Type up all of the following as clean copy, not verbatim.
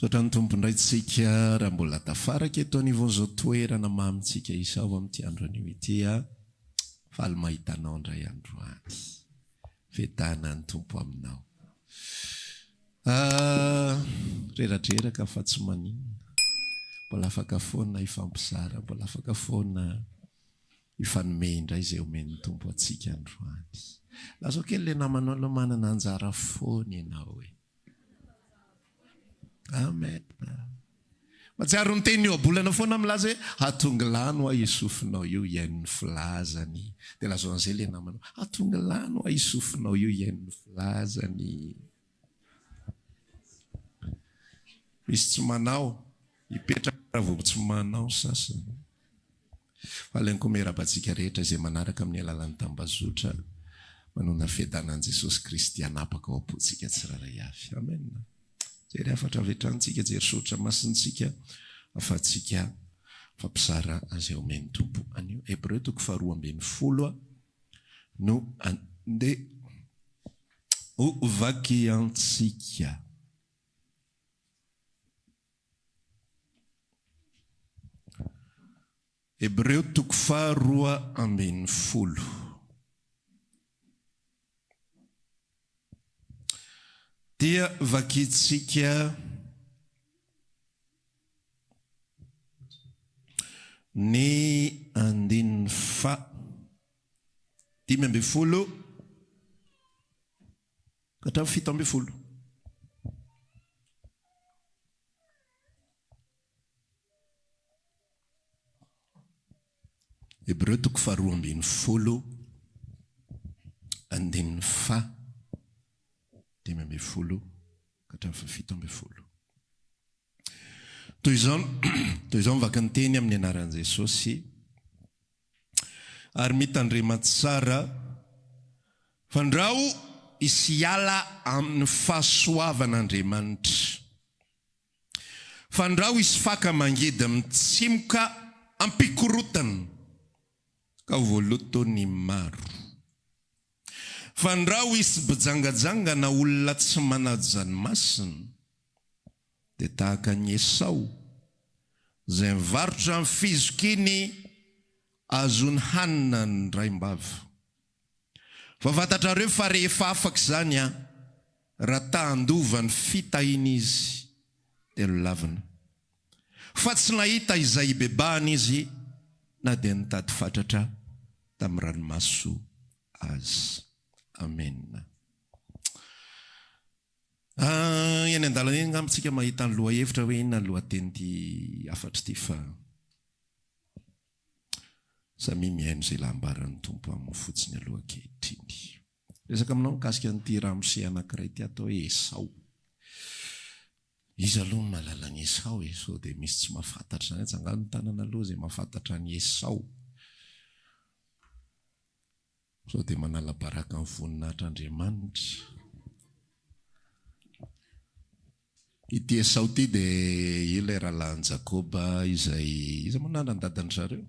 Sotrany tompondraitsika raha mbola tafaraka eto anivon'izao toerana mamitsika isao amin'ity andro anio ity faly mahitanao indray andro any fetana ny tompo aminao reratreraka fa tsy maninona mbola afaka foana ifampizara mbola afaka foana ifanome indray izay omeny tompo atsika andro any lazo kely le namanao lo manana anjara foana ianao hoe amen matsiaro ny teny eo abolana foana milaza hoe hatonga lano a isofinao io iain'ny filazany dia lazo an'izay le namanao hatonga lano a isofinao io iain'ny filazany misy tsy manao ipetraka vo tsy manao sasany fa alainko merabantsika rehetra izay manaraka amin'ny alalan'ny tambazotra manona fetanan'i Jesosy Kristy anapaka ao am-pontsika tsiraray avy amen jery afatra vetrantsika jery sotra masintsika afatsika fampizara azy omeny tompo anio Hebreo 12:10 no andeha ho vaky antsika Hebreo 12:10 dia vakitsika ny 10 katramin'ny 17. Hebreo 12:10 andin'ny fa 10 katramin'ny 17. Toy izao mivaka ny teny amin'ny anaran'i Jesosy ary mitandrema tsara fandrao isiala amin'ny fahasoavan'Andriamanitra fandrao isy faka mangedy mitsimoka ampikorotana ka voalotony maro fandrao isy bijangajangana olona tsy manaja ny masina dia tahaka ny Esau izay mivarotra amin'ny fizokiny azony Hanina ny Indrai-Mbava fa fantatrareo fa rehefa afaka izany raha tahandova ny fitahiana izy dia lolavina fa tsy nahita izay ibebahana izy na dia nitady fatratra tamin'ny ranomaso azy amen. Eny an-dalana eny ngamitsika mahita ny lohahevitra hoe inona ny lohateny ty afatra ty fa samy mihaino izay lambaran'ny tompo amin'ny fotsiny aloha ankehitriny. Resaka aminao mikasika an'ity ramose anankiray ty atao hoe Esau. Izy aloha mahalala ny Esau so dia misy tsy mahafantatra zany tsy angano ny tanana aloha izay mahafantatra ny Esau. So dia manala baraka amin'ny voninahitr'Andriamanitra. Ity Esau ty dia ilay rahalahin'i Jakoba izay manana ny dadany zareo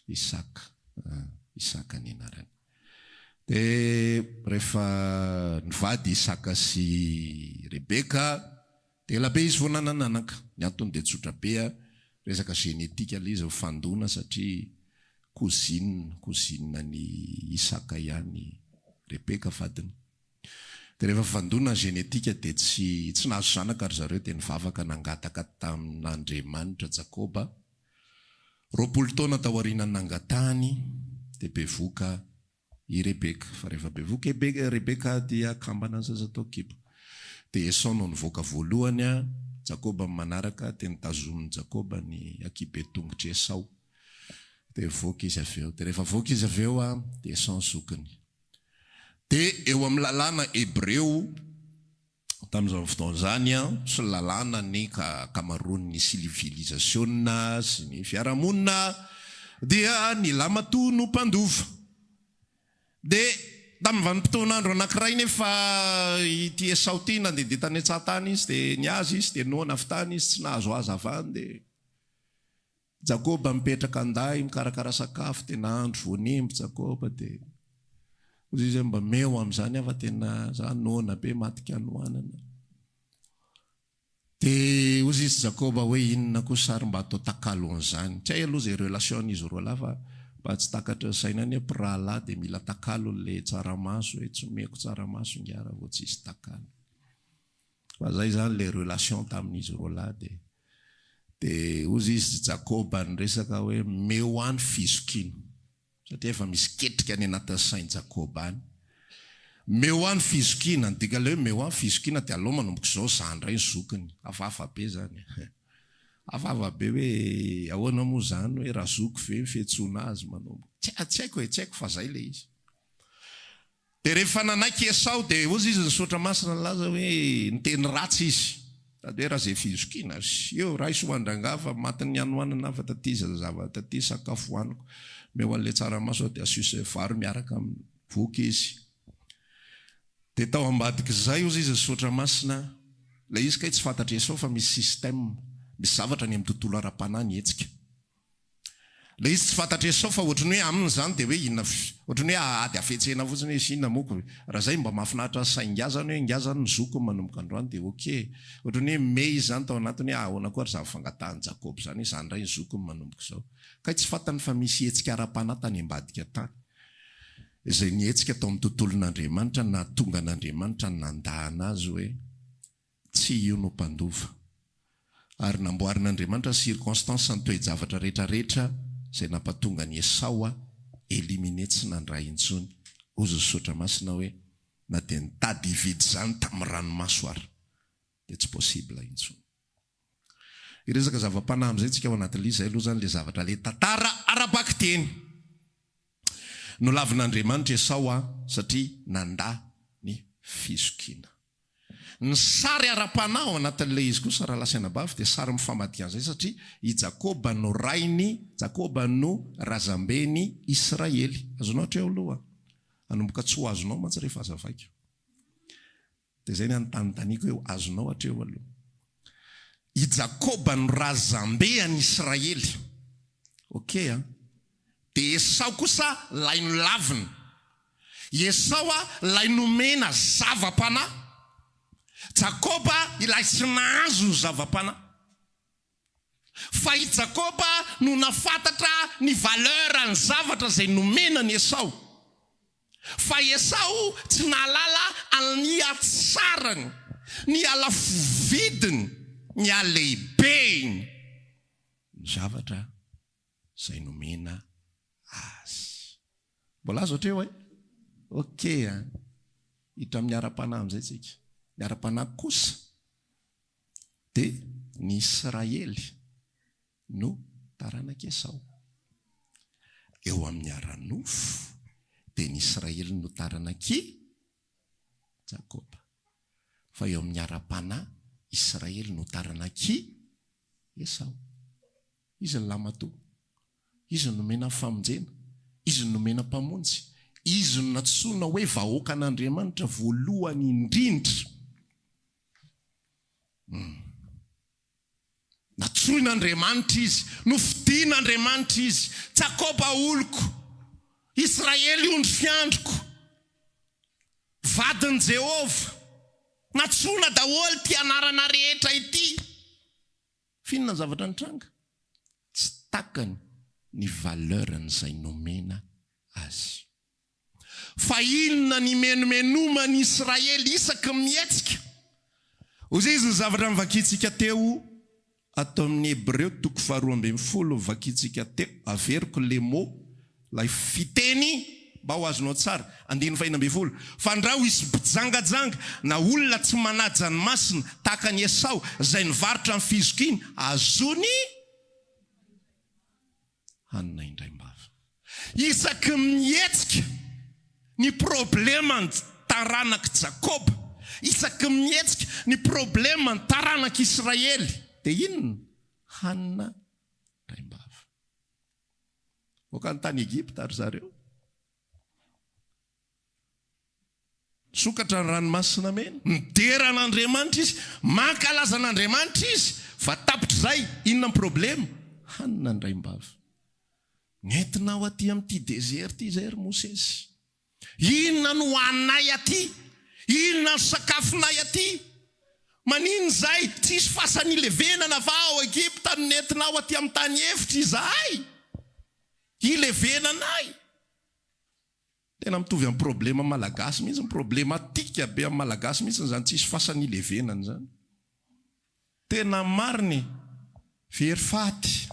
Isaka ny anarany. Dia rehefa nivady Isaka sy Rebeka dia ela be izy vao nanananaka. Ny antony dia tsotra be resaka genetika ilay izy fandona satria kozinina ny Isaka ihany Rebeka vadiny. Dia rehefa fandona ny genetika dia tsy nahazo zanaka ary zareo dia nivavaka nangataka tamin'Andriamanitra Jakoba 20 taona taorianany nangatahany dia bevoka i Rebeka. Fa rehefa bevoka Rebeka dia kambana ny zaza tao kibo. Dia Esau no nivoaka voalohany Jakoba manaraka dia nitazomin'ny Jakoba ny akibe tongotra Esau. Dia voaka izy aveo. Dia rehefa voaka izy aveo dia Esau zokiny. Dia eo amin'ny lalàna Hebreo tamin'izao fotoan'izany sy lalàna ny kamaron'ny civilisationna sy ny fiarahamonina dia ny lamatoa no mpandova. Dia tamin'ny vanim-potoan'andro anankiray nefa ity Esau ty nandeha tany an-tsahantany izy dia niazy izy dia noana avy izy tsy nahazo azy avany dia Jakoba mipetraka andahy mikarakara sakafo dia nahandro voanimby Jakoba dia izy mba meo amin'izany fa tena za noana be matika noanana. dia ozy izy Jakoba hoe inona koa sary mba atao takaloan'izany. Tsy hay aloha zay relation'izy roa lahy fa mba tsy takatra sainany hoe pirahalahy dia mila takalo le tsaramaso hoe tsy omeko tsaramaso ngiara vao tsy isy takalo. Fa zay zany le relation tamin'izy roa lahy dia ozy izy Jakoba nyresaka hoe meo any fizokina satria efa misy ketrika any anatin'ny sainy Jakoba any. Meo any fizokina dika le hoe meo any fizokina dia aloha manomboka izao zandray ny zokiny hafahafa be zany. Hafahafa be hoe ahoana moa zany hoe raha zoko ve mifetsona azy manomboka tsy haiko fa zay le izy. Dia rehefa nanaiky Esau dia ozy izy nisaotra masina laza hoe niteny ratsy izy. Tady hoe raha zay fizokina eo raha isoandrangafa matiny anoanana fa taty zava taty sakafo hoaniko meo an'le tsaramaso dia asiose vary miaraka amin'ny voky izy. Dia tao ambadika izay ozy izy nisaotra masina la izy kay tsy fantatra Esau fa misy système misy zavatra ny amin'ny tontolo ara-panahy ny hetsika. La izy tsy fantatra Esau fa ohatrany hoe aminy zany dia hoe inona ohatrany hoe ady afetsena fotsiny hoe inona moko raha zay mba mahafinaritra saingazany hoe ngazany ny zoko manomboka androany dia ok. Ohatrany hoe me izy zany tao anatiny hoe ahoana koa ry zava-fangatahany Jakob zany izany ray ny zoko manomboka izao. Ka tsy fantany fa misy hetsika ara-panahy tany ambadika tany. Izay ny hetsika tao amin'ny tontolon'Andriamanitra na tonga an'Andriamanitra nandahana azy hoe tsy io no mpandova. Ary namboarin'Andriamanitra circonstance ny toe-javatra rehetrarehetra izay nampatonga ny Esau éliminer tsy nandray intsony. Ozy nisaotra masina hoe na dia nitady hividy zany tamin'ny ranomaso ary dia tsy possible intsony. Iresaka zava-panahy amin'izay tsika ao anatin'ilay izay aloha zany le zavatra le tantara ara-baky teny. Nolavin'Andriamanitra Esau satria nandà ny fizokina. Ny sary ara-panahy ao anatin'ilay izy kosa raha lasaina-bavy dia sary mifamadikan'izay satria i Jakoba no rainy, Jakoba no razambeny Israely. Azonao hatreo aloha anomboka tsy ho azonao mantsy rehefa azavaiko. Dia zay ny anontanitaniko hoe azonao hatreo aloha. I Jakoba no razambeny Israely. Ok dia Esau kosa lay no lavina. Esau lay nomena zava-panahy. Jakoba ilay tsy nahazo zava-panahy. Fa i Jakoba no nafantatra ny valeur ny zavatra izay nomena ny Esau. Fa Esau tsy nahalala ny atsarany, ny alafovidiny, ny alehibeny ny zavatra izay nomena azy. Mbola azo ohatreo e? Ok hitra amin'ny ara-panahy amin'izay tsika. Ny ara-panahy kosa dia ny Israely no taranaka Esau. Eo amin'ny ara-nofo dia ny Israely no taranaki Jakoba. Fa eo amin'ny ara-panahy Israely no taranaki Esau. Izy ny lamatoa, izy no nomena famonjena, izy no nomena mpamonjy, izy no natsoina hoe vahoaka an'Andriamanitra voalohany indrindra. Natsoin'Andriamanitra izy, nofidian'Andriamanitra izy. Jakoba oloko, Israely ondry fiandroko, vadin' Jehova, natsoina daholo ty anarana rehetra ity. Finona ny zavatra nitranga? Tsy takany ny valeur'izay nomena azy. Fa inona ny menomenoma ny Israely isaky mihetsika? Ozy izy ny zavatra mivakitsika teo atao amin'ny Hebreo 2:12 vakitsika teo averiko le mot lay fiteny mba ho azonao tsara 9:12. Fa ndrao isy bijangajanga na olona tsy manaja ny masina tahaka ny Esau izay nivarotra ny fizokiny azony Hanina Indrai-Mbava. Isaky mihetsika ny problema ny taranaka Jakoba, isaky mihetsika ny problema ny taranaka Israely dia inona? Hanina Indrai-Mbava. Voaka ny tany Egypta ary zareo sokatra ny ranomasina mena, midera an'Andriamanitra izy, mankalaza an'Andriamanitra izy, fa tapitra izay inona ny problema? Hanina Indrai-Mbava. Nentinao aty amin'ity désert ity izay ry Mosesy. Inona no hoaninay aty? Inona no sakafonay aty? manino zay tsisy fasanilevenana va ao Egypta nentinao aty amin'ny tany efitra izahay ilevenanay. Tena mitovy amin'ny problema malagasy mihitsy, ny problema tika be amin'ny malagasy mihitsy zany tsisy fasanilevenana zany. Tena mariny very faty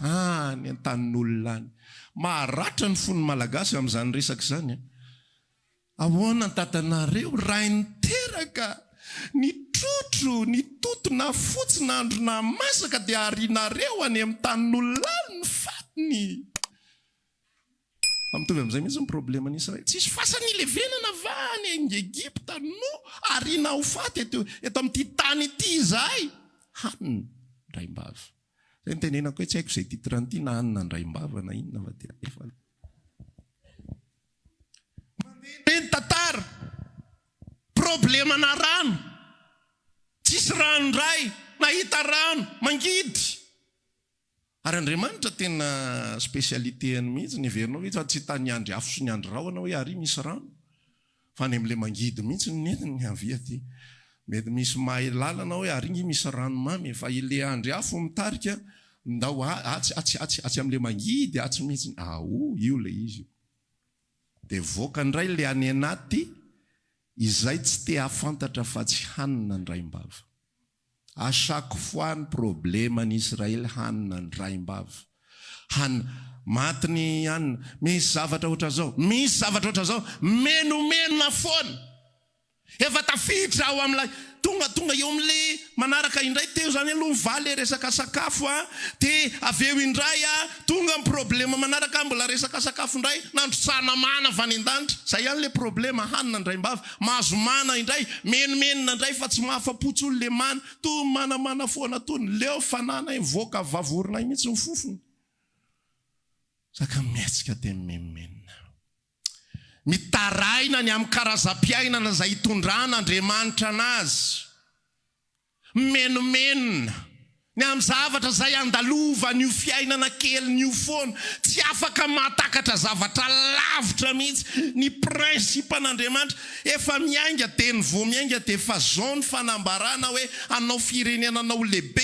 ny an-tanin'olona any. Maharatra ny fon'ny malagasy amin'izany resaka zany. Ahoana ny tatanareo raha niteraka ny trotro ny totona fotsy na androna masaka dia arinareo any amin'ny tanin'olona any ny fatiny. Mitovy amin'izay mihitsy ny problema ny Israely. Tsisy fasanilevenana va any Egypta no arina ho faty eto amin'ity tany ity izahay. Hanina Indrai-Mbava. Zay nitenenako hoe tsy haiko izay titrany ity na Hanina Indrai-Mbava na inona va tena efa. Mandeha tatara problema na rano. Tsisy rano ndray, nahita rano, mangidy. Ary Andriamanitra tena spécialité-any mihitsy ny heverinao hoe tsy tany andry afo sy ny andry rahona hoe ary misy rano. Fa ny amin'ilay mangidy mihitsy ny nentiny ny avy aty. Mety misy mahay lalana hoe ary misy rano mamy, fa ile andry afo mitarika ndao atsy amin'ilay mangidy atsy mihitsy. Io le izy. Dia voaka ndray le any anaty izay tsy te hafantatra fa tsy Hanina Indrai-Mbava. À chaque fois ny problema ny Israely Hanina Indrai-Mbava. Matiny Hanina, misy zavatra oatra zao, menomenona foana. Efa tafiditra ao amin'ilay tonga eo amin'le manaraka indray teo zany aloha mivaly resaka sakafo dia avy eo indray tonga ny problema manaraka mbola resaka sakafo indray nandrotsana mana avy any an-danitra. Zay ihany le problema Hanina Indrai-Mbava. Mahazo mana indray, menomenona indray fa tsy mahafapotsy olo le mana. To manamana foana tony leo fananay voaka vavorinay mihitsy ny fofony. Saka mihetsika teny menomenona. Mitaraina ny amin'ny karazam-piainana izay hitondrana Andriamanitra anazy. Menomenona ny amin'ny zavatra izay andalova ny fiainana kely ny foana. Tsy afaka mahatakatra zavatra lavitra mihitsy. Ny prinsipa'Andriamanitra efa miainga teny vao miainga dia efa zao ny fanambarana hoe anao firenenanao lehibe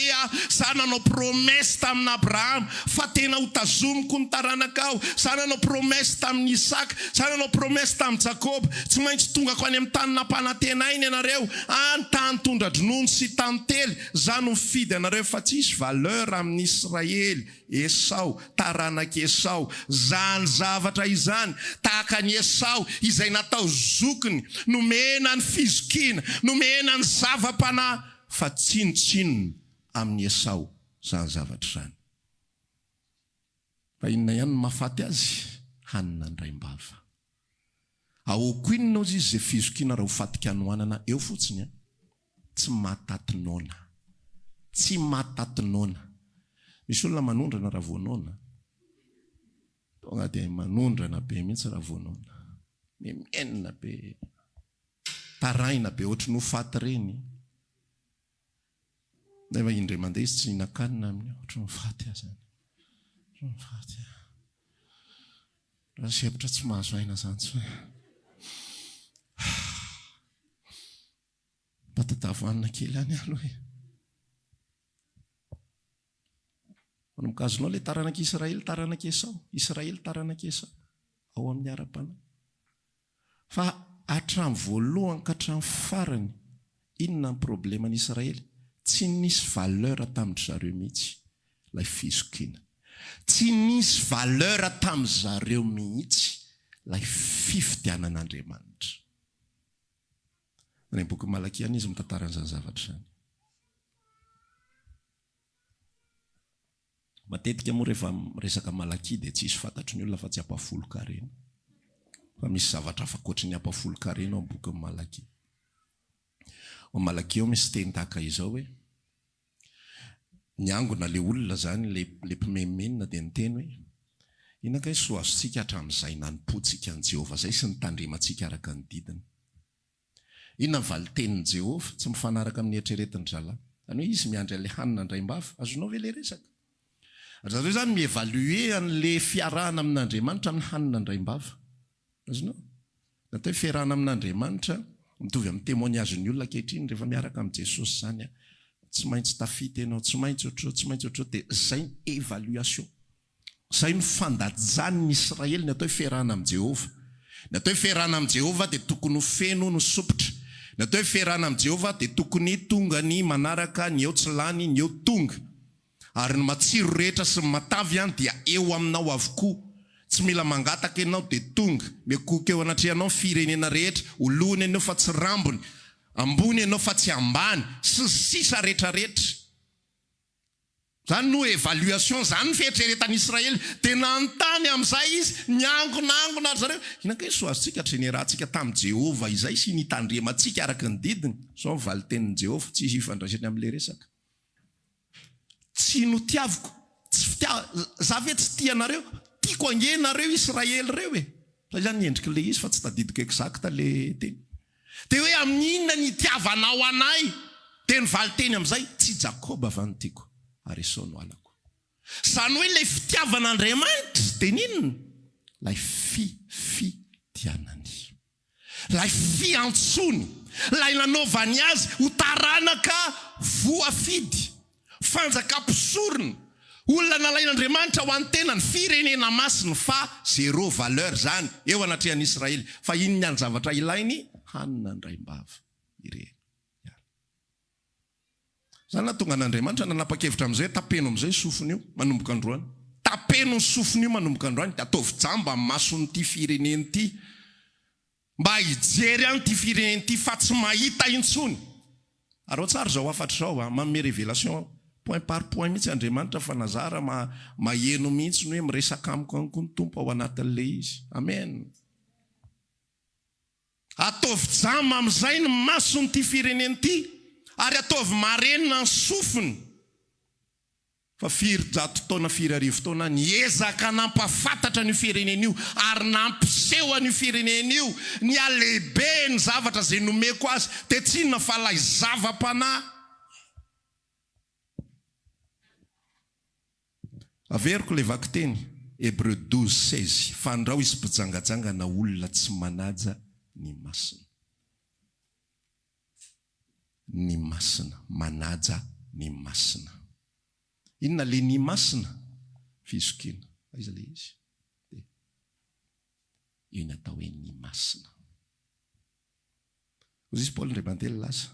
sa nanao promesy tamin'Abraham fa tena ho tazomiko ny taranakao. Sa nanao promesy tamin'ny Isaka, sa nanao promesy tamin'ny Jakob. Tsy maintsy tonga ko any amin'ny tany nampanantenainy ianareo. Ny tany tondra-dronono sy tany tely. Zany mifidy ianareo fa tsisy valeur amin'ny Israely. Esau, taranaki Esau, zany zavatra izany tahaka ny Esau izay natao zokiny, nomena ny fizokina, nomena ny zava-panahy, fa tsinotsinona amin'ny Esau zany zavatra zany. Fa inona ihany mahafaty azy? Hanina Indrai-Mbava. Aoko inona izy izay fizokina raha ho fatika anoanana eo fotsiny. Tsy matatinona. Tsy matatinona. Misy olona manondrana raha voanona. Tonga dia manondrana be mihitsy raha voanona. Menina be. Taraina be ohatry no faty reny. Nefa indray mandeha izy tsy hinan-kanina amin'io. Ohatry no faty azy. Ohatry no faty. Raha sevitra tsy mahazo aina zany tsy hoe. Patatavanina kely any aloha. Mikazonao le taranaki Israely, taranaki Esau. Israely, taranaki Esau. Ao amin'ny ara-panahy. Fa hatramin'ny voalohany ka hatramin'ny farany, inona ny probleman'i Israely? Tsy nisy valeur tamin'ny zareo mihitsy ilay fizokina. Tsy nisy valeur tamin'ny zareo mihitsy ilay fifidianan'Andriamanitra. Ny boky Malakiana izy mitantara an'izany zavatra izany. Matetika moa rehefa resaka Malakia dia tsisy fantatry ny olona fa tsy ampafolo-karena. Fa misy zavatra hafa ankoatry ny ampafolo-karena ao amin'ny boky Malakia. Ao Malakia ao misy teny tahaka izao hoe niangona le olona zany le mpimemenina dia niteny hoe inaka soa azontsika hatramin'izay nanompotsika an'i Jehovah zay sy nitandremantsika araka ny didiny. Inona ny valitenin'i Jehovah tsy mifanaraka amin'ny eritreretin'ny zalahy. Zany hoe izy miandry an'ilay Hanina Indrai-Mbava. Azonao ve le resaka? Zareo zany mievalue an'le fiarahana amin'Andriamanitra amin'ny Hanina Indrai-Mbava. Azonao? Natao hoe fiarahana amin'Andriamanitra mitovy amin'ny témoignage ny olona ankehitriny rehefa miaraka amin'ny Jesosy zany. tsy maintsy tafity ianao, tsy maintsy ohatro dia zay ny évaluation. Zay ny fandajany Israely ny atao fiarahana amin'ny Jehova. Ny atao fiarahana amin'ny Jehova dia tokony ho feno no sopotra. Ny atao fiarahana amin'ny Jehova dia tokony tonga ny manaraka ny eo tsy lany ny eo tonga. Ary ny matsiro rehetra sy ny matavy dia eo aminao avokoa. Tsy mila mangataka ianao dia tonga. Mekoka eo anatrehanao ny firenena rehetra, olohany ianao fa tsy rambony, ambony ianao fa tsy ambany, sy sisa rehetrarehetra. Zany no évaluation, zany ny fieritreretan'ny Israely. Tena anontany amin'izay izy, niangonangona zareo. Inakay so azontsika trenerahantsika tamin'ny Jehova izay sy nitandremantsika araka ny didiny. So mivaly tenin'ny Jehova, tsy hifandraisany amin'ilay resaka. Tsy no tiaviko, za ve tsy tianareo, tiako angenareo Israely reo e. Satria niendrika le izy fa tsy tadidiko exacta le teny. Dia hoe amin'inona ny tiavanao anay? Teny valy teny amin'izay, tsy Jakoba va no tiako, ary Esau no alako. Zany hoe ilay fitiavan'Andriamanitra dia ninona? Ilay fitianany, ilay fiantsony, ilay nanaovany azy ho taranaka voafidy, fanjakam-pisorona, olona nalain'Andriamanitra ho an-tenany, firenena masiny, fa zéro valeur zany eo anatrehan'ny Israely. Fa inona ny zavatra ilainy? Hanina Indrai-Mbava ireny. Zany na tonga an'Andriamanitra nanapa-kevitra amin'izay, tapeno amin'izay sofiny io manomboka androany. Tapeno ny sofiny io manomboka androany, dia ataovy jamba amin'ny mason'ity fireneny ity, mba hijery any ity fireneny ity fa tsy mahita intsony. Ary tsara zao afatra zao, manome révélation point par point mihitsy Andriamanitra fa nazara maheno mihitsy ny hoe miresaka amiko anko ny tompo ao anatin'le izy. Amen. Ataovy jamba amin'izay ny mason'ity fireneny ity, ary ataovy marenina ny sofiny. Fa 450 taona niezaka nampafantatra ny fireneny io, ary nampiseho ny fireneny io, ny alehibe ny zavatra zay nomeko azy, dia tsy inona fa ilay zava-panahy. Averiko le vaky teny Hébreux 12:16, fandrao izy mpijangajangana olona tsy manaja ny masina. Ny masina, manaja ny masina. Inona le ny masina? Fisokina. Aiza le izy? Io atao hoe ny masina. Ozy izy Paul ndray mantely lasa,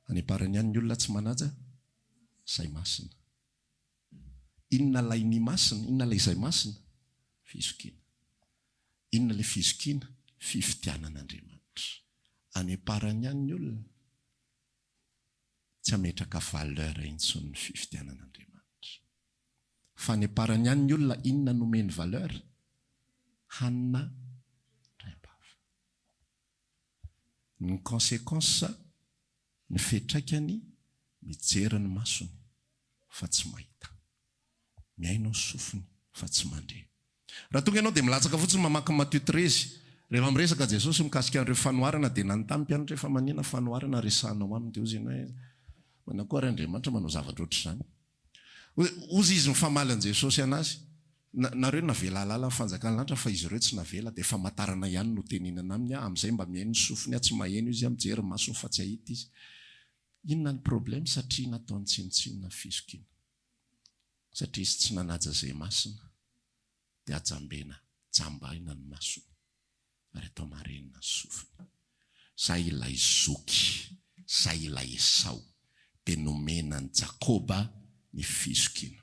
aneparany ihany ny olona tsy manaja say masina. Inona lay ny masina? Inona lay izay masina? Fisokina. Inona le fisokina? Fifitianan'Andriamanitra. Aneparany ihany ny olona tsy ametraka valeur intsony ny fifitianan'Andriamanitra. Fa aneparany ihany ny olona inona nomeny valeur? Hanina Indrai-Mbava. Ny conséquence, ny fetraikany, mijery ny masony fa tsy mahita, miaino ny sofiny fa tsy mandre. Raha tonga ianao dia milatsaka fotsiny mamaky Matthieu 13, rehefa miresaka Jesosy mikasika an'ireo fanoharana, dia nanontany mpianatra efa manina fanoharana resanao aminy, dia ozy ianao hoe manakory Andriamanitra manao zavatra ohatr'izany. Ozy izy mifamaly an' Jesosy anazy, nareo navela alala ny fanjakana lanitra fa izy ireo tsy navela, dia famantarana ihany no teninana aminy, amin'izay mba mihaino ny sofiny, tsy maheno izy, mijery masony fa tsy ahita izy. Inona ny problème? Satria nataony tsinotsinona fisokina. Satria izy tsy nanaja izay masina, dia ajambena, jambaina ny masony, ary atao marenina ny sofiny. Zay ilay zoky, zay ilay Esau, dia nomena ny Jakoba ny fisokina,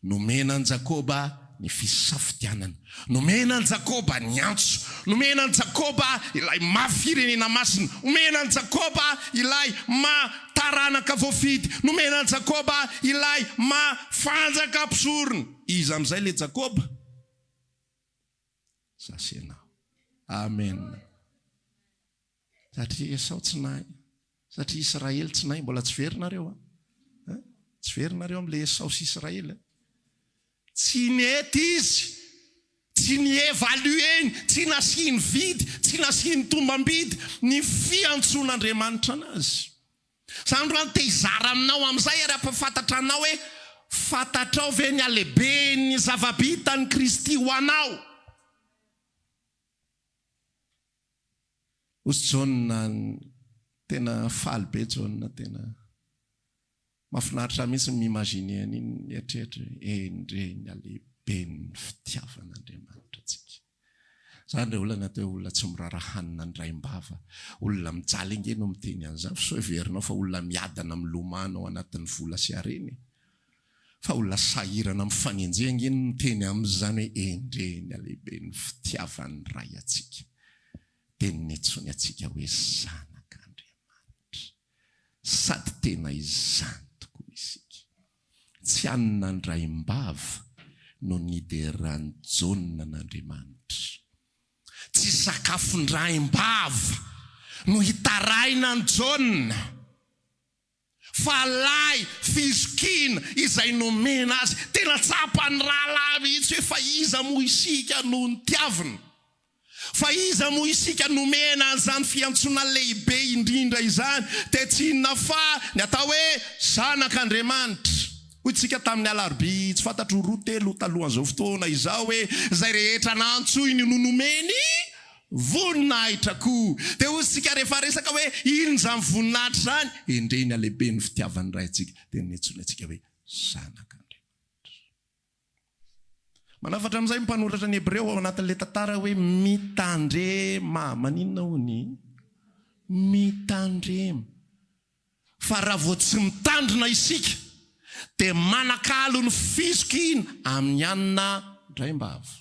nomena ny Jakoba ny fisafitianana, nomena ny Jakoba ny antso, nomena ny Jakoba ilay mafirenena masina, nomena ny Jakoba ilay taranaka voafidy, nomena ny Jakoba ilay fanjaka mpisorona. Izy amin'izay le Jakoba? Sasenao. Amen. Satria Esau tsy nahay, satria Israely tsy nahay, mbola tsy verinareo tsy verinareo amin'le Esau sy Israely. Tsy nety izy, tsy nievalueny, tsy nasiny vidy, tsy nasiny tombambidy ny fiantson'Andriamanitra anazy. Zany roany te hizara aminao amin'izay, ary ampafantatra anao hoe fantatrao ve ny alehibe ny zava-bitany Kristy ho anao. Ozy John tena faly be John, tena mahafinaritra mihitsy mimagine an'iny eritreretra endreny alehibe ny fitiavan'Andriamanitra atsika. Zany re olona natao olona tsy mirara Hanina Indrai-Mbava, olona mijaly ingeno miteny an'izany, so heverinao fa olona miadana milomana ao anatin'ny vola sy hareny. Fa olona sahirana mifanenjea ingeno miteny amin'izany hoe endreny alehibe ny fitiavan'ny ray atsika. Teniny etsony atsika hoe zanak'Andriamanitra. Sady tena izany tokoa isika. Tsy Hanina Indrai-Mbava no nideran'ny jaonina n'Andriamanitra. Tsy sakafo Indrai-Mbava no hitaraina ny jaonina. Fa lay fizikina izay nomena azy. Tena tsapany rahalahy mihitsy hoe fa iza mo isika no nitiavina. Fa iza mo isika nomena an'izany fiantsona lehibe indrindra izany. Te tsy inona fa ny atao hoe zanak'Andriamanitra. Hoy tsika tamin'ny alarobia tsy fantatro 2-3 talohan'izao fotoana izao hoe zay rehetra nantsoiny no nomeny voninahitra koa. Dia hoy tsika rehefa resaka hoe inona voninahitra zany, endreny alehibe ny fitiavan'ny ray atsika. Dia netsony atsika hoe zanak'Andriamanitra. Manafatra amin'izay mpanoratra ny Hebreo ao anatin'ilay tantara hoe mitandrema. Maninona hony? Mitandrema. Fa raha vao tsy mitandrina isika dia manakalo ny fizikina amin'ny Hanina Indrai-Mbava.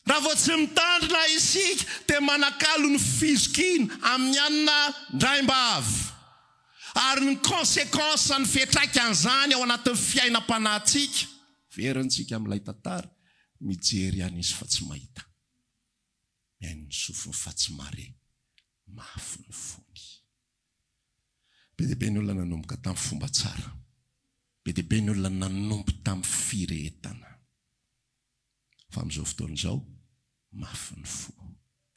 Raha vao tsy mitandrina isika dia manakalo ny fizikina amin'ny Hanina Indrai-Mbava. Ary ny konsekansa ny fiantraikan'izany ao anatin'ny fiainam-panahintsika, verintsika amin'ilay tantara, mijery any izy fa tsy mahita. Mihaino ny sofiny fa tsy mare, mafy ny fony. Be dia be ny olona nanomboka tamin'ny fomba tsara. Be dia be ny olona nanombo tamin'ny firehetana. Fa amin'izao fotoana izao, mafy ny fo.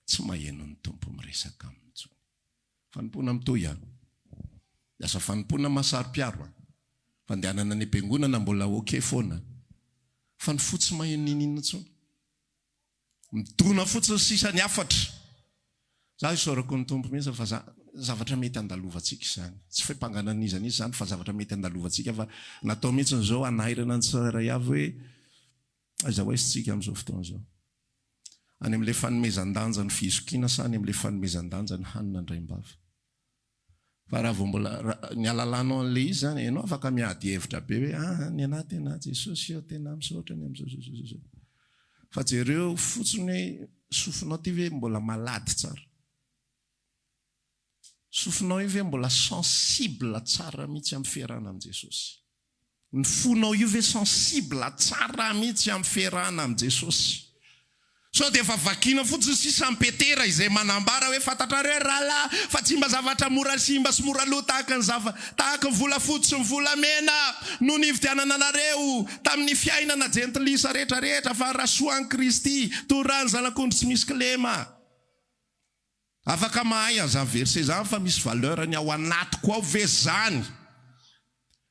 Tsy maheno ny tompo miresaka aminy intsony. Fanimpona mitoy ihany. Asa fanimpona mahasaro-piaro. Fandehanana ny am-piangonana mbola oke foana. Fa ny fo tsy maheno ninina intsony. Midona fotsiny sisa ny afatra. Za isorako ny tompo mihitsy fa zavatra mety andalovantsika izany. Tsy fampanganan'izany izy izany fa zavatra mety andalovantsika fa natao mihitsy n'izao anairana ny tsirairay avy hoe aiza ho aisintsika amin'izao fotoana izao. Any amin'ilay fanomezan-danja ny fizikina sa any amin'ilay fanomezan-danja ny Hanina Indrai-Mbava. Fa raha vao mbola ny alalanao an'ilay izy zany, ianao afaka miady hevitra be hoe ny anahy tena Jesosy io tena misaotra ny amin'izao. Fa jereo fotsiny hoe sofinao ty ve mbola malady tsara. Sofinao io ve mbola sensible tsara mihitsy amin'ny fiarahana amin'ny Jesosy. Ny fonao io ve sensible tsara mihitsy amin'ny fiarahana amin'ny Jesosy. So dia efa vakina fotsiny sisa petera izay manambara hoe fantatrareo rahalahy fa tsy mba zavatra mora simba sy mora loha tahaka ny volafotsy sy ny volamena no nividianana anareo tamin'ny fiainana jentilisa rehetrarehetra fa rasoan'i Kristy toy rany zanak'ondry tsy misy kilema. Afaka mahay an'izany verset izany fa misy valeurany ao anatiko ao ve zany.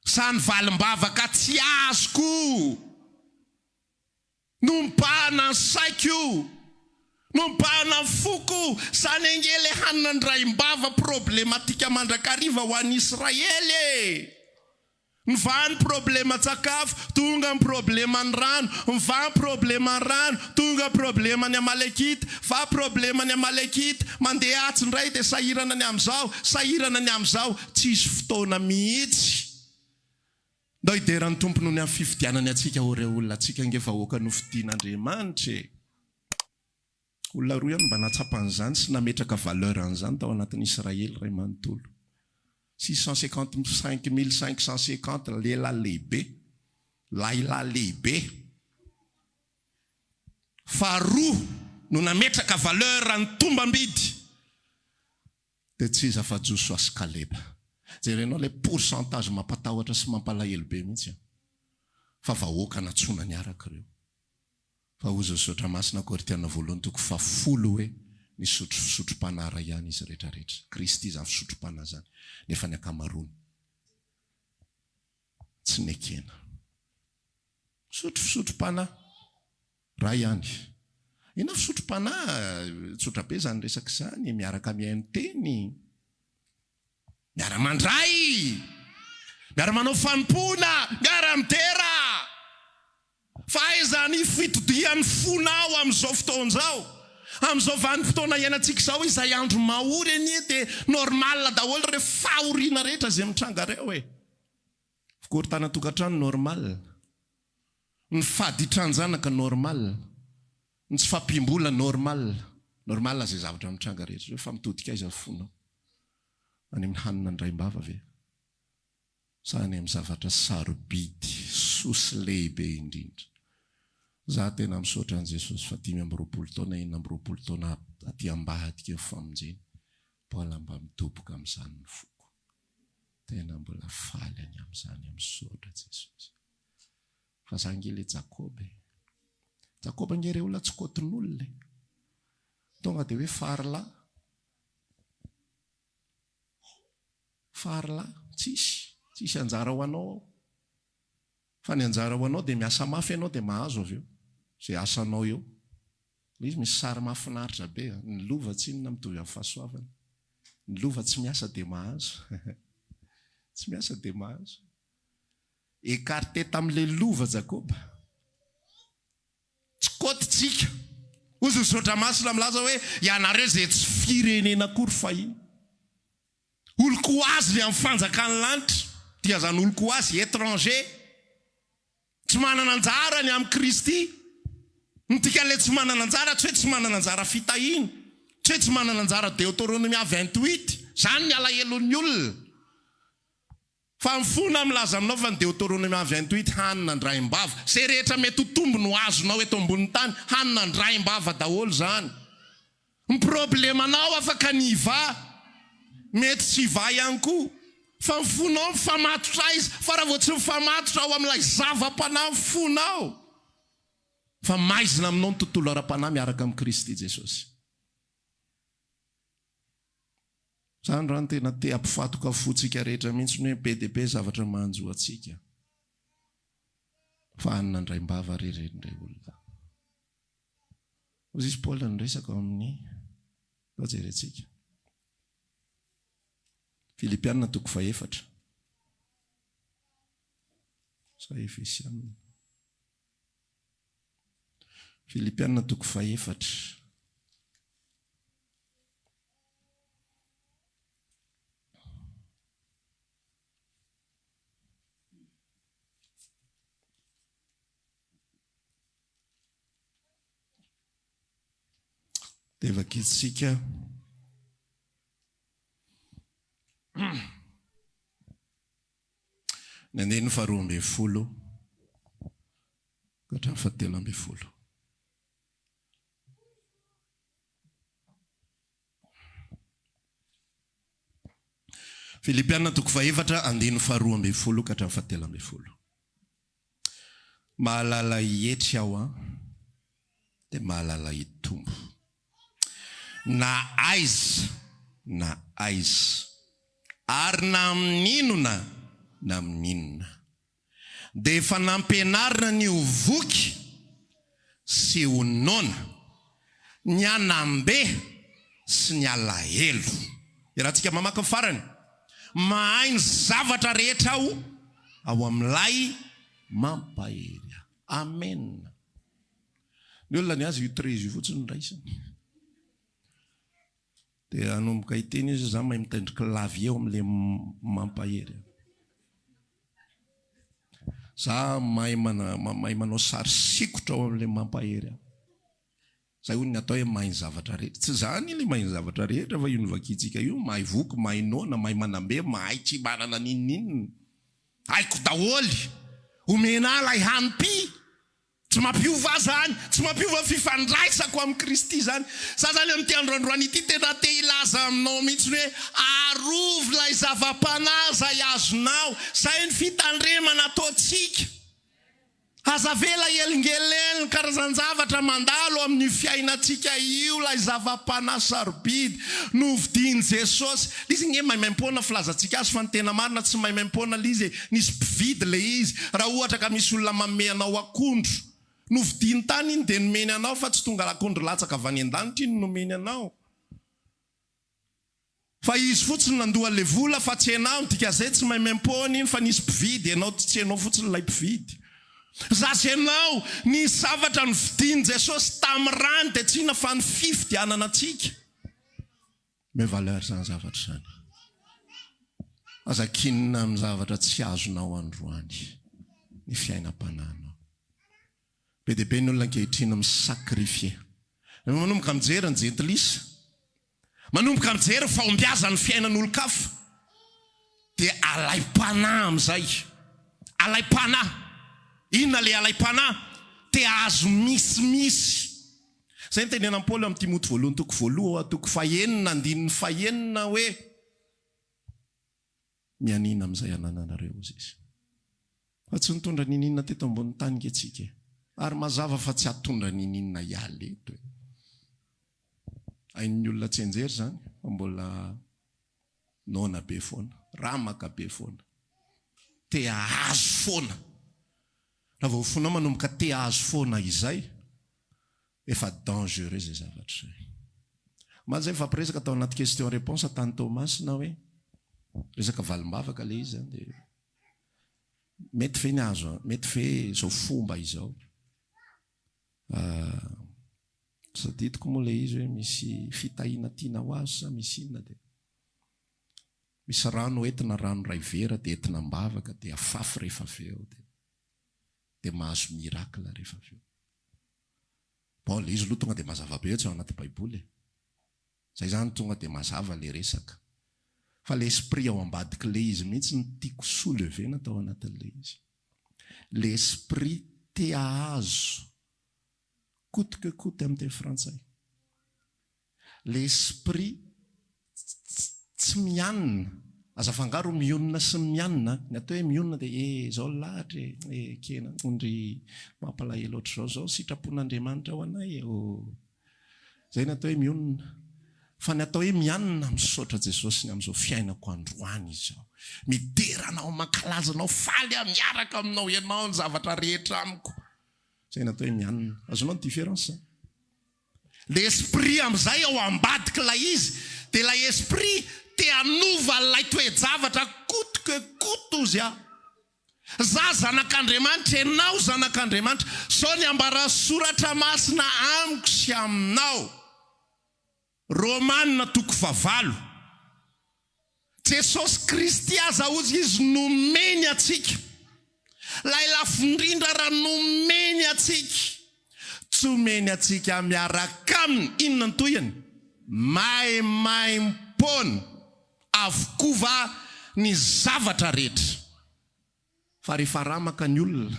Sa ny valim-bavaka tsy azoko. Numpana saiko. Numpana foko. Sa nengele Hanina Indrai-Mbava problematika mandrakariva ho an'i Israely. Mva ny problema tsakafo, tonga ny problema ny rano. Mva ny problema ny rano, tonga problema ny Amalekita. Fa problema ny Amalekita mandeha atsin-dray dia sahirana ny amin'izao, tsisy fotoana mihitsy. Ndao hideran'ny tompo noho ny amin'ny fifidianany atsika ore olona atsika ngefa hoaka nofidian'Andriamanitra. Olona roa ihany mba natsapan'izany sy nametraka valeur an'izany tao anatin'ny Israely ray manontolo. 655 550 lehilahy lehibe. Lahilahy lehibe. Fa roa no nametraka valeur ny tombam-bidy. Dia tsy iza fa Joshua sy Kaleba. Jerenao ilay pourcentage mampatahotra sy mampalahelo be mihitsy. Fa vahoaka natsona ny araka ireo. Fa hoy Sotra Masina Korintiana voalohany toko 10 hoe ny fisotro-panara ihany izy rehetrarehetra. Kristy izany fisotro-pana zany. Nefa ny akamarony tsy nekena. Fisotro-pana raha ihany. Ina fisotro-pana tsotra be zany resaka izany, miaraka mihaino teny. Miara mandray. miara manao fampona miara-mitera fa aizany fitodian'ny fonao amin'izao fotoan'izao amin'izao vanim-potoana iainantsika izao izay andro maory anie dia normal daholo re fahoriana rehetra zay mitranga reo e fikoritana tokantrano normal ny faditranjanaka normal ny tsy fampimbola normal zay zavatra mitranga rehetra fa mitodika aiza fonao any amin'ny Hanina Indrai-Mbava ve sa any amin'ny zavatra sarobidy sosy lehibe indrindra za tena misaotra an' Jesosy fa 5 taona 4 taona aty ambadika famonjeny mbola mba mitoboka amin'izany ny foko tena mbola faly any amin'izany misaotra Jesosy fa za ngely Jakoba ngere olona tsy kotin'olona tonga dia hoe farla tsisy anjara ho anao fa ny anjara ho anao dia miasa mafy ianao dia mahazo avy eo zay asanao eo izy misy sary mahafinaritra be ny lova tsy inona mitovy amin'ny fahasoavana ny lova tsy miasa dia mahazo tsy miasa dia mahazo écarté tamin'ilay lova Jakoba tsy kotitsika ozy misaotra masina milaza hoe ianareo zay tsy firenena akory fahiny oloko azy le amin'ny fanjakany lanitra dia zany oloko azy étranger tsy manana anjara ny amin'ny Kristy nitika le tsy manana anjara tsy hoe tsy manana anjara fitahiny tsy hoe tsy manana anjara Deutéronomie 28 zany ny alahelo ny olona fa mifona milaza aminao fa ny Deutéronomie 28 Hanina Indrai-Mbava se rehetra mety ho tombo no azonao eto ambonin'ny tany Hanina Indrai-Mbava daholo zany ny problemanao afaka niva mety tsy va ihany koa fa mifonao mifamatotra izy fa raha vao tsy mifamatotra ao amin'ilay zava-panahy mifonao fa maizina aminao ny tontolo ara-panahy miaraka amin'ny Kristy Jesosy zany raha ny tena te ampifatoka fotsika rehetra mihitsy ny hoe be dia be zavatra mahanjo atsika fa Hanina Indrai-Mbava reren'ireo olona ozy izy Paul nyresaka amin'ny jerentsika Filipianina 4 sa Efesianina Filipianina 4 devakitsika ny andeny 12 ka hatramin'ny 17. Filipianina 4 andeny 12 ka hatramin'ny 17. Mahalala ihetry aho dia mahalala itombo na aiza ary na amin'inona na amin'inona dia efa nampianarina ny hovoky sy honona ny anambe sy ny alahelo irahantsika mamaky farany mahay ny zavatra rehetra ao amin'ilay mampahery amen ny olona ny azy io 13 io fotsiny raisany dia anomboka iteny izy za mahay mitendry clavier ao amin'ilay mampahery za mahay manao sary sikotra ao amin'ilay mampahery zay ho ny atao hoe mahay zavatra rehetra tsy zany ilay mahay zavatra rehetra fa io novakitsika io mahay voky mahay nona mahay manambe mahay tsy manana ninninina haiko daholy omena lay hampy tsy mampiova zany tsy mampiova fifandraisako amin'ny Kristy zany sa zany amin'ity androandroany ity tena te ilaza aminao mihitsy hoe arovy lay zava-panahy zay azonao zay ny fitandremana ataotsika azavela elingeleny karazan-javatra mandalo amin'ny fiainantsika io lay zava-panahy sarobidy novidiny Jesosy izy nge maimaim-pona filazantsika azy fa ny tena marina tsy maimaim-pona lizy nisy mpividy le izy raha ohatra ka misy olona manome anao akondro novidiny tany iny dia nomeny anao fa tsy tonga akondro latsaka avy any an-danitra iny nomeny anao fa izy fotsiny nandoha le vola fa tsy hainao dika zay tsy mahay maimpona iny fa nisy mpividy ianao tsy hainao fotsiny lay mpividy zasy ianao ny zavatra ny vidiny Jesosy tamin'ny rano dia tsy ina fa ny fifidianana antsika me valeur zany zavatra zany aza kinina amin'ny zavatra tsy azonao androany ny fiainam-pananao be dia be ny olona ankehitriny misakrifie manomboka mijery ny jentilisa manomboka mijery fahombiazany fiainan'olo-kafa dia alay-panahy amin'izay alay-panahy inona le alay-panahy dia azo misimisy zay ny tenenan'i Paoly amin'ny Timoty voalohany toko voaloha toko fahenina andininy fahenina hoe mianina amin'izay anananareo izy fa tsy nitondra nininna teto ambony tany ngehtsika ary mazava fa tsy atondra nininna ialy eto ain'ny olona tsy enjery zany fa mbola nona be foana ramaka be foana te ahazo foana raha vao fona manomboka te ahazo foana izay efa dangereux zay zavatra zay maly zay mifampiresaka tao anaty question réponse tany Thomas na hoe resaka valim-bavaka le izy zany dia mety fe ny azo mety fe zao fomba izao saditiko moa le izy hoe misy fitahina tiana ho azy sa misy inona dia misy rano entina rano ray vera dia entina mbavaka dia afafy rehefa avy eo dia mahazo miracle rehefa avy eo Paul izy aloha tonga dia mazava be tsy ao anaty baiboly zay zany tonga dia mazava le resaka fa le esprit ao ambadika le izy mihitsy ny tiako soulevena tao anatin'le izy l'esprit te ahazo coûte que coûte amin'ny teny frantsay l'esprit tsy mianina aza fangaro mionina sy mianina ny atao hoe mionina dia zao lahatra kena ondry mampalahelo oatra zao sitrapon'Andriamanitra ao anay zay ny atao hoe mionina fa ny atao hoe mianina misaotra Jesosy ny amin'izao fiainako androany izao mideranao mankalazanao faly miaraka aminao ianao ny zavatra rehetra amiko zay ny atao hoe mianina azonao ny différence l'esprit amin'izay ao ambadika la izy dia la esprit te anova lay toe-javatra coûte que coûte ozy za zanak'Andriamanitra ianao zanak'Andriamanitra sao ny ambara soratra masina amiko sy aminao Romanina toko 9 Jesosy Kristy aza ozy izy nomeny atsika lay lafindrindra raha nomeny atsika tsy omeny atsika miaraka aminy inona ny toyany maimaimpona avokova ny zavatra rehetra fa rehefa ramaka ny olona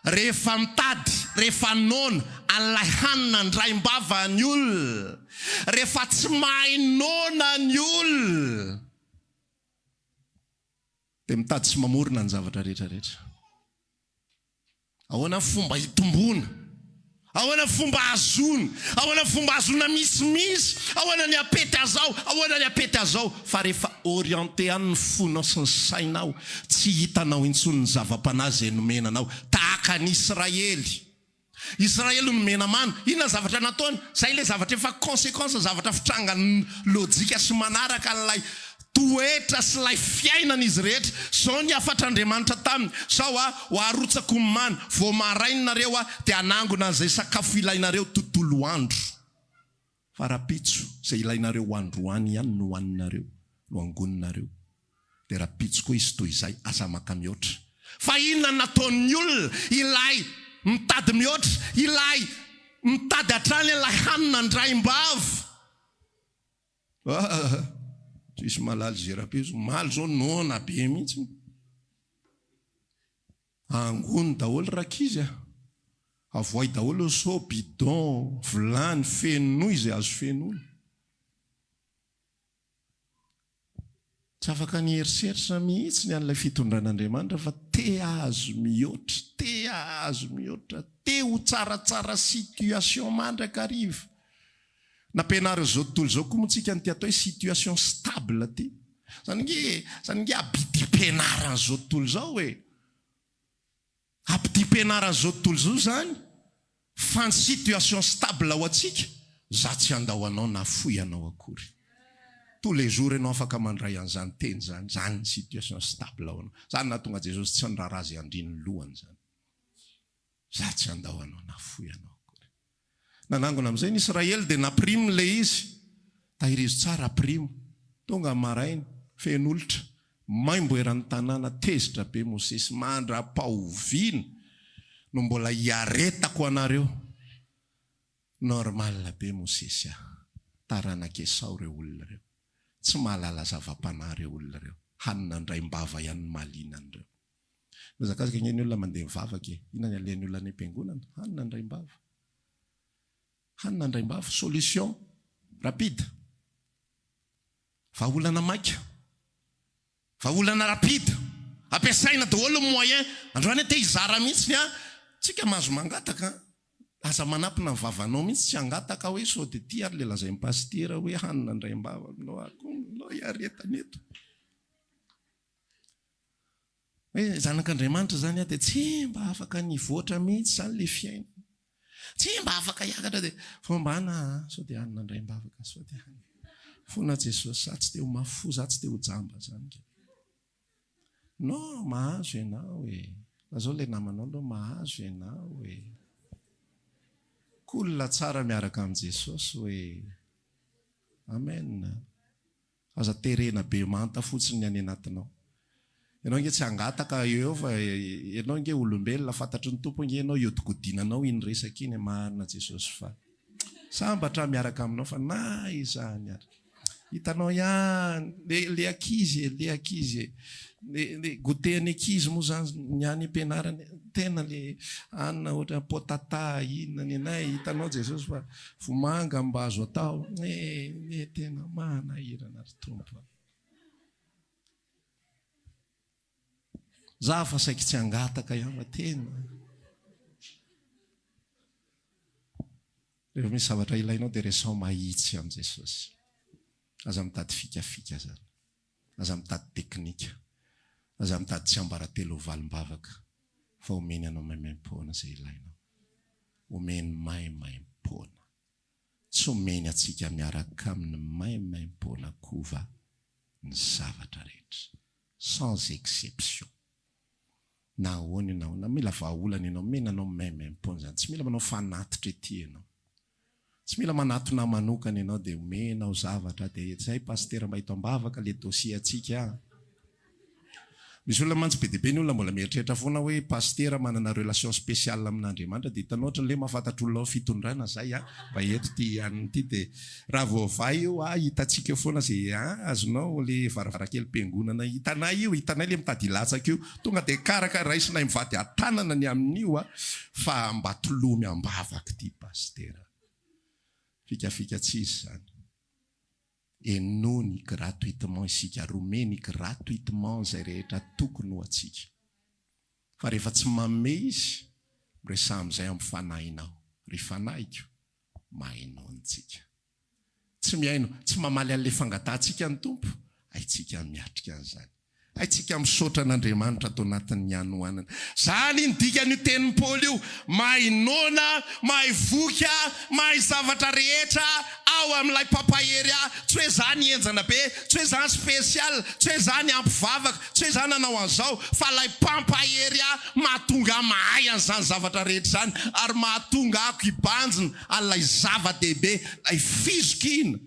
rehefa mitady rehefa nona an'ilay Hanina Indrai-Mbava ny olona rehefa tsy mahay nona ny olona dia mitady sy mamorona ny zavatra rehetrarehetra ahoana fomba hitombona ahoana fomba azona ahoana fomba azona misimisy ahoana ny apety azao ahoana ny apety azao fa rehefa orienté amin'ny fonao sy ny sainao tsy hitanao intsony ny zava-panahy zay nomenanao tahaka ny Israely nomena mana inona zavatra nataony zay le zavatra efa conséquence zavatra fitrangany lojika sy manaraka n'lay toetra sy lay fiainan'izy rehetra zao ny afatr'Andriamanitra taminy sao ho arotsako mamy vao marainareo dia anangona zay sakafo ilainareo tontolo andro fa rapitso zay ilainareo androany ihany no hoaninareo no angoninareo dia rapitso koa izy toy izay asa maka mihoatra fa inona nataon'ny olona ilay mitady mihoatra ilay mitady hatrany ilay Hanina Indrai-Mbava tsisy malaly zay rapiso maly zao nona be mihitsy angony daholo rakizy avoay daholo so bidon vilany feno izay azo fenoy tsy afaka ny eriseritra mihitsy ny an'ilay fitondran'Andriamanitra fa te azo mihoatra te ho tsaratsara situation mandrakariva nampianarina zao tontolo zao koa motsika ny ty atao hoe situation stable ty zany nge abidi-pianarana zao tontolo zao hoe abidi-pianarana zao tontolo zao zany fa ny situation stable ao atsika za tsy andao anao na foy anao akory tous les jours ianao afaka mandray an'izany teny zany ny situation stable ao anao zany na tonga Jesosy tsy niraharaha azy andriny lohany zany za tsy andao anao nafoy anao nanangona amin'izay ny Israely dia naprimo le izy tahirizo tsara primo tonga marainy fen'olotra maimboeran'ny tanàna tezitra be Mosesy mandra-pahoviana no mbola hiaretako anareo normal be Mosesy taranaka Esau reo olona reo tsy mahalala zava-panahy reo olona reo Hanina Indrai-Mbava ihany malinany reo mizakazaka ny olona mandeha mivavaka ina ny alehan'ny olona any am-piangonana Hanina Indrai-Mbava Hanina Indrai-Mbava solution rapide vahaolana maika vahaolana rapide ampiasaina daholo moyen androany te hizara mihitsy tsika mahazo mangataka asa manampina ny vavanao mihitsy tsy angataka hoe sao dia ty ary le lazay pastera hoe Hanina Indrai-Mbava aminao akonao iaretana eto hoe zanak'Andriamanitra zany dia tsy mba afaka nivoatra mihitsy zany le fiaina tsy mba afaka hiakatra dia fombana sao dia Hanina Indrai-Mbava ka sao dia fona Jesosy za tsy te ho mafo za tsy te ho jamba zany no mahazo ianao azao le namanao no mahazo ianao kolona tsara miaraka amin'i Jesosy hoe amen aza terena be manta fotsiny ny any anatinao ianao nge tsy angataka eo fa ianao nge olombelona fantatry ny tompo nge ianao iodigodinanao iny resaka iny marina Jesosy fa sambatra miaraka aminao fa na izany ary hitanao ihany le akizy le goteany akizy moa zany ny any ampianarany tena le anina ohatra potata inona ny anay hitanao Jesosy fa vomanga mba azo atao tena manahirana ry tompo za fa saika tsy angataka ihany tena rehefa misy zavatra ilainao dia resao mahitsy amin'i Jesosy aza mitady fikafika zany aza mitady teknika aza mitady tsy ambaratelo valim-bavaka fa omeny anao maimaim-poana izay ilainao omeny maimaim-poana tsy omeny atsika miaraka amin'ny maimaim-poana kova ny zavatra rehetra sans exception na ahoana ianao na mila vahaolana ianao mena anao maimaim-poana zany tsy mila manao fanatitra ety ianao tsy mila manatona manokana ianao dia omenao zavatra dia zay pastera mba hito ambavaka le dossier atsika misy olona mantsy be dibe ny olona mbola mieritreritra foana hoe pastera manana relation spéciale amin'Andriamanitra dia hitanao ohatra le mahafantatra olona fitondrana zay mba eto ty aniny ty dia raha voavay io hitatsika eo foana zay azonao le varavarakely mpiangonana hitanay le mitady hilatsaka io tonga dia karakaraisina mivady atanana ny amin'io fa mba tolomy ambavaka ty pastera fikafika tsisy zany enony gratuitement isika romeny gratuitement zay rehetra tokony ho atsika fa rehefa tsy mame izy resa amin'izay amin'ny fanahinao ry fanahiko mahainao antsika tsy miaino tsy mamaly an'le fangatantsika ny tompo aitsika miatrika an'izany aitsika misaotra an'Andriamanitra atao anatin'ny anoanana zany ny dikan'io tenin'ny Paoly io mahinona mahivoka mahay zavatra rehetra ao amin'ilay papahery tsy hoe zany enjana be tsy hoe zany spesial tsy hoe zany ampivavaka tsy hoe zany anao an'izao fa ilay pampahery mahatonga mahay an'izany zavatra rehetra zany ary mahatonga ako hibanjina an'ilay zava-dehibe ilay fizikina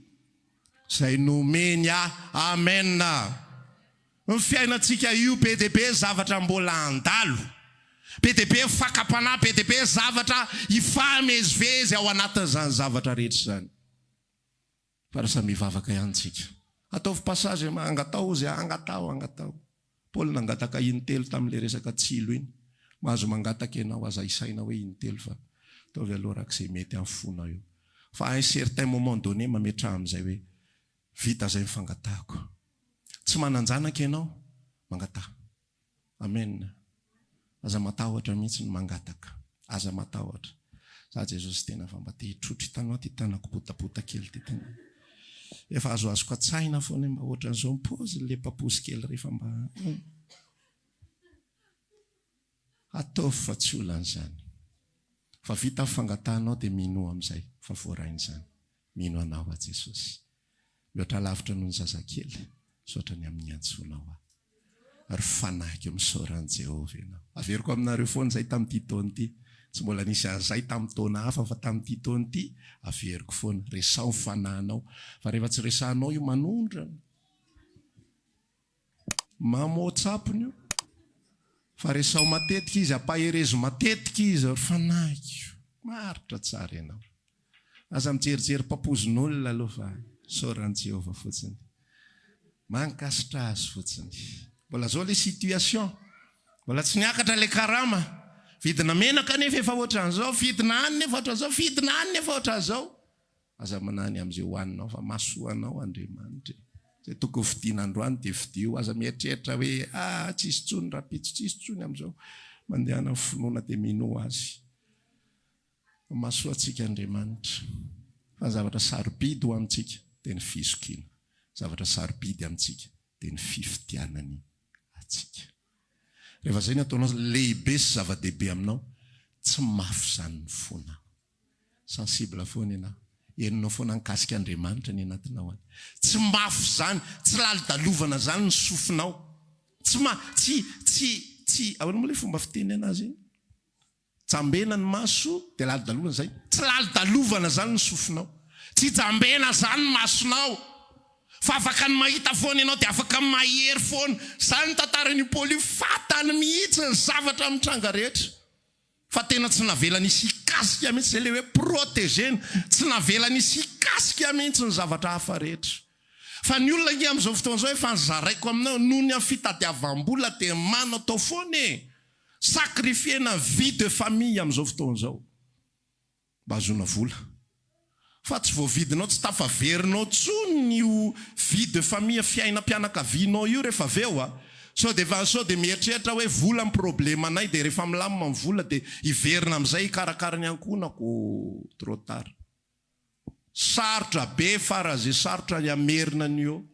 izay nomeny amen. Ny fiainantsika io be dia be zavatra mbola andalo be dia be fakapanahy be dia be zavatra ifamezivezy ao anatin'izany zavatra rehetra zany fa rasa mivavaka ihanytsika ataovy passage angatao izy angatao Paoly nangataka intelo tamin'le resaka tsilo iny mahazo mangataka ianao aza isaina hoe intelo fa ataovy aloha rak'izay mety amin'ny fonao io fa à un certain moment donné mametra amin'izay hoe vita zay mifangatahako tsy mananjanaka ianao mangatah amen aza matahotra mihitsy ny mangataka aza matahotra za Jesosy tena fa mba te hitrotro hitanao ty tanako potapota kely ty tena efa azoazoko atsaina foana mba ohatran'izao mipozy le paposy kely rehefa mba ataovy fa tsy olan'izany fa vita fangatahanao dia mino amin'izay fa voarainy zany mino anao a Jesosy loatra lavitra noho ny zazakely sotra ny amin'ny antsonao ary fanahiky misaoran'i Jehovah ianao. Averiko aminareo foana zay tamin'ity taona ity. Tsy mbola nisy an'izay tamin'ny taona hafa fa tamin'ity taona ity averiko foana. Resao fanahinao. Fa rehefa tsy resahanao io manondrana. Mamoatsapony io. Fa resao matetika izy, ampaherezo matetika izy ary fanahiky io. Maritra tsara ianao. Aza mijerijery papozin'olona aloha fa saoran'i Jehovah fotsiny. Mankasitra azy fotsiny. Mbola zao le situation. Mbola tsy niakatra le karama. Vidina menaka nefa efa ohatran'izao, vidina any nefa ohatran'izao, vidina any nefa ohatran'izao. Aza manany am'izay hoaninao fa masoanao Andriamanitra. Zay toko vidiana androany dia vidio. Aza mieritreritra hoe tsisy tsony rapitso, tsisy tsony am'izao. Mandehana finoana dia mino azy. Masoantsika Andriamanitra. Fa zavatra sarobidy ho amintsika dia ny fisokina. Zavatra sarobidy amintsika dia ny fifitianany atsika. Rehefa zay ny ataonao lehibe sy zava-dehibe aminao, tsy mafy zany ny fona. Sensible foana ianao. Henonao foana nikasika Andriamanitra ny anatinao any. Tsy mafy zany, tsy lalidalovana zany ny sofinao. Ahoana moa le fomba fiteny anazy iny? Jambena ny maso dia lalidalovana zay. Tsy lalidalovana zany ny sofinao. Tsy jambena zany ny masonao. Fa afaka ny mahita foana ianao dia afaka ny mahery foana. Zany tantaran'ny Paoly fatany mihitsy ny zavatra mitranga rehetra. Fa tena tsy navela nisy hikasika mihitsy zay le hoe protégena. Tsy navela nisy hikasika mihitsy ny zavatra hafa rehetra. Fa ny olona nge amin'izao fotoan'izao efa nizaraiko aminao noho ny fitadiavam-bola dia manao tao foana e. Sakrifiena vie de famille amin'izao fotoan'izao. Mba azoana vola. Fa tsy voavidinao, tsy tafaverinao tsony io vie de famille fiainam-pianakavianao io rehefa aveo sao dia mieritreritra hoe vola ny problemanay dia rehefa milamina ny vola dia hiverina amin'izay hikarakara ny ankonako trop tard. Sarotra be farazay sarotra ny amerina ny eo.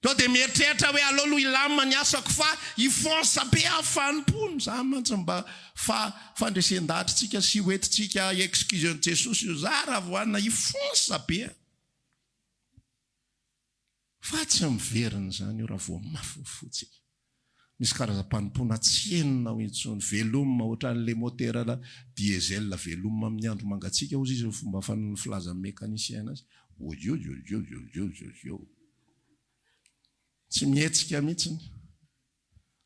Sao dia mieritreritra hoe alolo ilamina ny asako fa hifonsa be hafanipony. Za mantsy mba fandresen-dahatritsika sy hoetitsika excuse ny Jesosy io zara voanina hifonsa be. Fa tsy miverina zany io raha vao mafy fotsiny. Misy karazam-panimpona tsy henona intsony veloma ohatran'le motera diesel veloma amin'ny andro mangatsika ozy izy fomba filaza mécanicien azy. Tsy mihetsika mihitsiny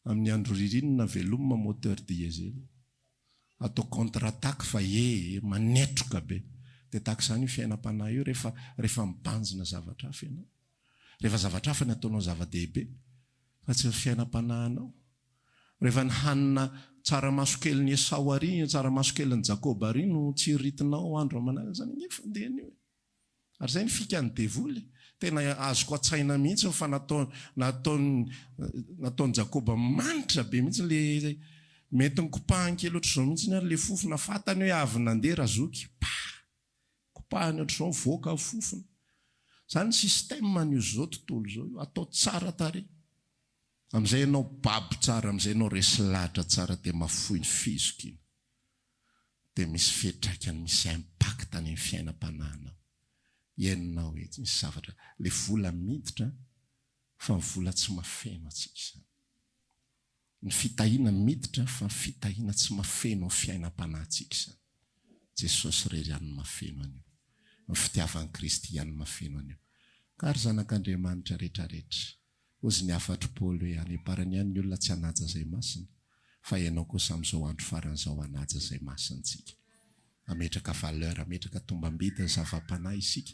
amin'ny andro ririnina veloma moteur diesel. Atao contre-attaque fa manetroka be. Dia tahaka izany io fiainam-panahy io rehefa mibanjina zavatra hafa ianao. Rehefa zavatra hafa ny ataonao zava-dehibe fa tsy fiainam-panahinao. Rehefa ny Hanina tsaramaso kely ny Esau ary, tsaramaso kely ny Jakoba ary no tsy ritinao andro aman'alina zany nefa ndeny io. Ary zay ny fikany devoly. Tena azoko atsaina mihitsy fa nataony Jakoba manitra be mihitsy le mety ny kopahany kely ohatr'izao mihitsy ary le fofona fatany hoe avy nandeha razoky. Kopahany ohatr'izao voaka fofona. Zany système an'io zao tontolo zao atao tsara tarehy. Amin'izay ianao babo tsara, amin'izay ianao resy lahatra tsara dia mafoy ny fizokina. Dia misy fetraikany, misy impact ny fiainam-panahinao. Henonao etsy misy zavatra. Le vola miditra fa ny vola tsy mafeno atsika izany. Ny fitahiana miditra fa ny fitahiana tsy mafeno ny fiainam-panahintsika izany. Jesosy irery ihany mafeno anio. Ny fitiavan'i Kristy ihany mafeno anio. Ka ary zanak'Andriamanitra rehetrarehetra. Ozy ny afatro Paoly hoe any parany ihany ny olona tsy hanaja izay masina. Fa ianao kosa amin'izao andro faran'izao hanaja izay masintsika. Ametraka valeur, ametraka tombam-bity ny zava-panahy isika.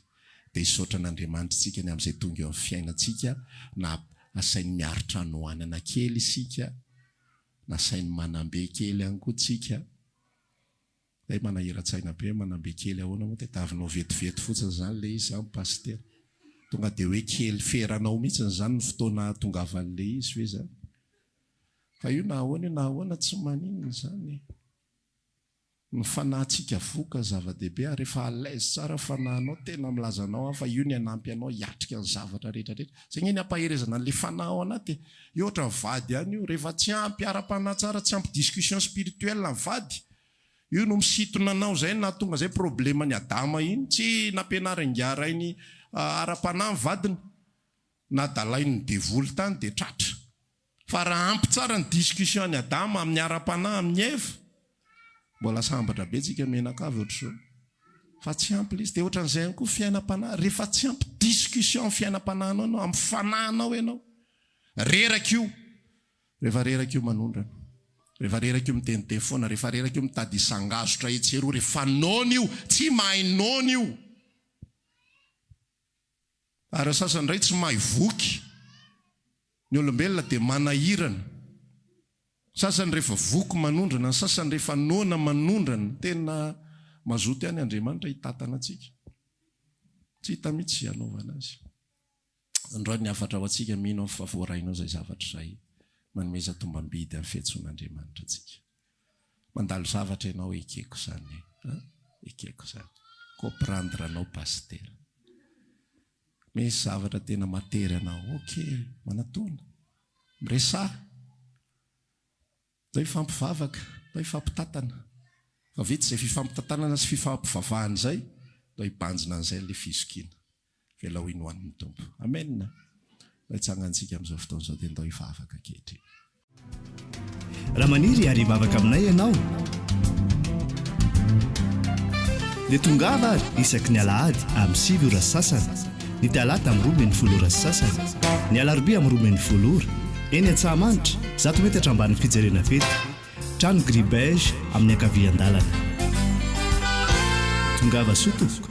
Dia hisaotra an'Andriamanitra isika ny amin'izay tonga eo amin'ny fiainantsika. Na asainy miaritra anohanana kely isika. Na asainy manambe kely ihany koa tsika. Zay manahira-tsaina be manambe kely ahoana moa dia tavinao vetivety fotsiny zany le izy amin'ny paster. Tonga dia hoe kely feranao mihitsy zany ny fotoana tongavan'le izy hoe zany. Fa io na ahoana tsy maninona zany. Ny fanahintsika voka zava-dehibe ary rehefa alaise tsara fanahinao tena milazanao fa io ny anampy anao hiatrika ny zavatra rehetrarehetra. Zay ny ampaherezana an'le fanahy ao anaty. Io ohatra ny vady ihany io rehefa tsy ampy ara-panahy tsara, tsy ampy discussion spirituelle ny vady. Io no misintona anao zay na tonga zay problema ny Adama iny tsy nampianarin-gara iny ara-panahy ny vadiny. na dalainy devoly tany dia tratra fa raha ampy tsara ny discussion ny adama amin'ny ara-panahy amin'ny eva mbola sambatra be tsika menakavy ohatr'izao fa tsy ampy izy dia ohatran'izay ihany koa fiainam-panahy rehefa tsy ampy discussion amin'ny fiainam-panahinao ianao amin'ny fanahinao ianao rerak'io rehefa rerak'io manondrana rehefa rerak'io miteny telefona rehefa rerak'io mitady isangazotra etseroa rehefa nona io tsy mahay nona io ary sasany ray tsy mahay voky ny olombelona dia manahirana sasany rehefa voky manondrana ny sasany rehefa nona manondrana tena mazoto ihany Andriamanitra hitatana antsika tsy hita mihitsy hanaovana azy androany ny afatra ho antsika mino amin'ny favoarainao izay zavatra izay manomeza tombam-bidy amin'ny fiantsoan'Andriamanitra antsika mandalo zavatra ianao ekeko izany ekeko izany comprendre anao paster misy zavatra tena matery anao okey manatona miresa zay fifampivavaka zay fifampitatana fa vitsy izay fifampitantanana sy fifampivavahana izay da hibanjina an'izay ilay fizokiana vela ho iny ho an'ny tompo amen hitsangantsika amin'izao fotoana izao dia ndao hivavaka kehitriny raha maniry ary hivavaka aminay ianao dia tongava ary isaky ny alahady amin'ny 7 ora sasany ny talata amin'ny 12 ora sasany ny alarobia amin'ny 12 ora eny Antsahamanitra 100 metatra ambany fijerena fety trano gribege amin'ny ankavian-dalana tongava sotovoka